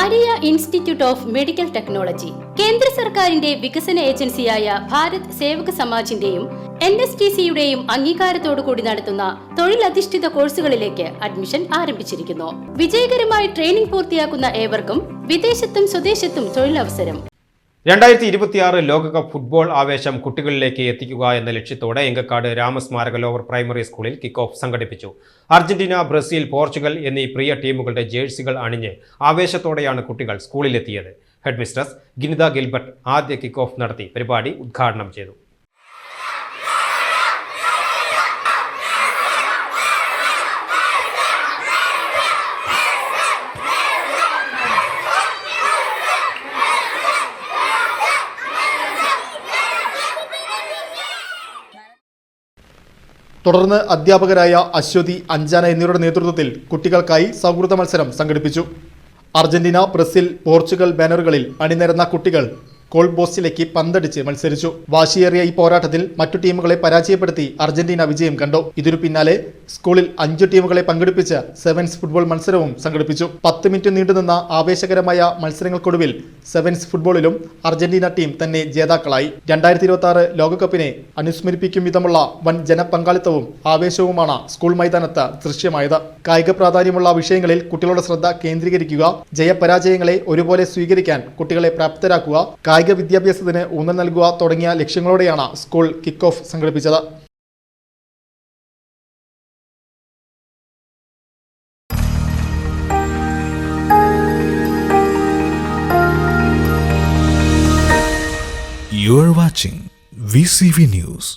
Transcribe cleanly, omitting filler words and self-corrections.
Maria institute of medical technology കേന്ദ്ര സർക്കാരിന്റെ വികസന ഏജൻസിയായ ഭാരത് സേവക് സമാജിന്റെയും NSTCയുടെയും അംഗീകാരത്തോടുകൂടി നടത്തുന്ന തൊഴിലധിഷ്ഠിത കോഴ്സുകളിലേക്ക് അഡ്മിഷൻ ആരംഭിച്ചിരിക്കുന്നു. വിജയകരമായി ട്രെയിനിംഗ് പൂർത്തിയാക്കുന്ന ഏവർക്കും വിദേശത്തും സ്വദേശത്തും തൊഴിലവസരം. 2026 ലോകകപ്പ് ഫുട്ബോൾ ആവേശം കുട്ടികളിലേക്ക് എത്തിക്കുക എന്ന ലക്ഷ്യത്തോടെ എങ്കക്കാട് രാമസ്മാരക ലോവർ പ്രൈമറി സ്കൂളിൽ കിക്ക് ഓഫ് സംഘടിപ്പിച്ചു. അർജന്റീന, ബ്രസീൽ, പോർച്ചുഗൽ എന്നീ പ്രിയ ടീമുകളുടെ ജേഴ്സികൾ അണിഞ്ഞ് ആവേശത്തോടെയാണ് കുട്ടികൾ സ്കൂളിലെത്തിയത്. ഹെഡ് മിസ്ട്രസ് ഗിനിത ഗിൽബർട്ട് ആദ്യ കിക്ക് ഓഫ് നടത്തി പരിപാടി ഉദ്ഘാടനം ചെയ്തു. തുടർന്ന് അധ്യാപകരായ അശ്വതി, അഞ്ജന എന്നിവരുടെ നേതൃത്വത്തിൽ കുട്ടികൾക്കായി സൗഹൃദ മത്സരം സംഘടിപ്പിച്ചു. അർജന്റീന, ബ്രസീൽ, പോർച്ചുഗൽ ബാനറുകളിൽ അണിനിരന്ന കുട്ടികൾ ഗോൾ പോസ്റ്റിലേക്ക് പന്തടിച്ച് മത്സരിച്ചു. വാശിയേറിയ ഈ പോരാട്ടത്തിൽ മറ്റു ടീമുകളെ പരാജയപ്പെടുത്തി അർജന്റീന വിജയം കണ്ടു. ഇതിനു പിന്നാലെ സ്കൂളിൽ 5 ടീമുകളെ പങ്കെടുപ്പിച്ച് സെവൻസ് ഫുട്ബോൾ മത്സരവും സംഘടിപ്പിച്ചു. 10 മിനിറ്റ് നീണ്ടുനിന്ന ആവേശകരമായ മത്സരങ്ങൾക്കൊടുവിൽ സെവൻസ് ഫുട്ബോളിലും അർജന്റീന ടീം തന്നെ ജേതാക്കളായി. 2026 ലോകകപ്പിനെ അനുസ്മരിപ്പിക്കും വിധമുള്ള വൻ ജനപങ്കാളിത്തവും ആവേശവുമാണ് സ്കൂൾ മൈതാനത്ത് ദൃശ്യമായത്. കായിക പ്രാധാന്യമുള്ള വിഷയങ്ങളിൽ കുട്ടികളുടെ ശ്രദ്ധ കേന്ദ്രീകരിക്കുക, ജയപരാജയങ്ങളെ ഒരുപോലെ സ്വീകരിക്കാൻ കുട്ടികളെ പ്രാപ്തരാക്കുക, കായിക വിദ്യാഭ്യാസത്തിന് ഊന്നൽ നൽകുക തുടങ്ങിയ ലക്ഷ്യങ്ങളോടെയാണ് സ്കൂൾ കിക്ക് ഓഫ് സംഘടിപ്പിച്ചത്. You are watching VCV News.